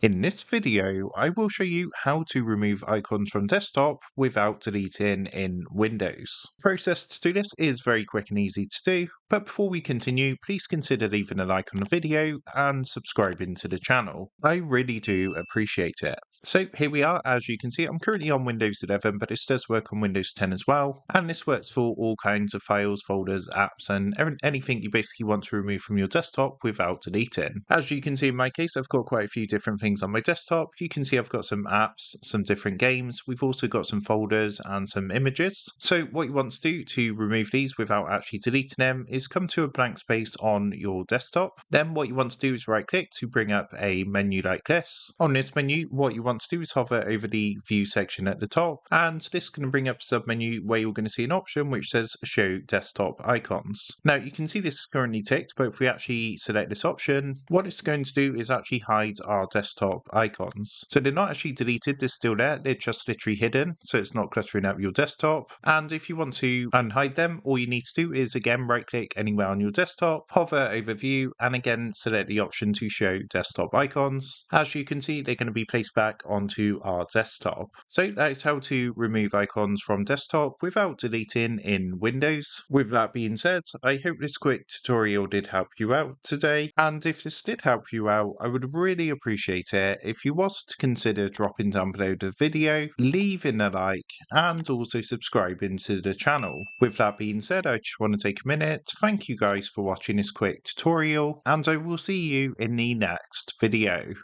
In this video, I will show you how to remove icons from desktop without deleting in Windows. The process to do this is very quick and easy to do, but before we continue, please consider leaving a like on the video and subscribing to the channel. I really do appreciate it. So here we are, as you can see, I'm currently on Windows 11, but this does work on Windows 10 as well, and this works for all kinds of files, folders, apps, and anything you basically want to remove from your desktop without deleting. As you can see in my case, I've got quite a few different things on my desktop. You can see I've got some apps, some different games. We've also got some folders and some images. So what you want to do to remove these without actually deleting them is come to a blank space on your desktop. Then what you want to do is right click to bring up a menu like this. On this menu, what you want to do is hover over the view section at the top, and this is going to bring up a sub menu where you're going to see an option which says show desktop icons. Now you can see this is currently ticked, but if we actually select this option, what it's going to do is actually hide our desktop icons. So they're not actually deleted, they're still there, they're just literally hidden, so it's not cluttering up your desktop. And if you want to unhide them, all you need to do is again right click anywhere on your desktop, hover over view, and again select the option to show desktop icons. As you can see, they're going to be placed back onto our desktop. So that is how to remove icons from desktop without deleting in Windows. With that being said, I hope this quick tutorial did help you out today, and if this did help you out, I would really appreciate it if you was to consider dropping down below the video, leaving a like, and also subscribing to the channel. With that being said, I just want to take a minute to thank you guys for watching this quick tutorial, and I will see you in the next video.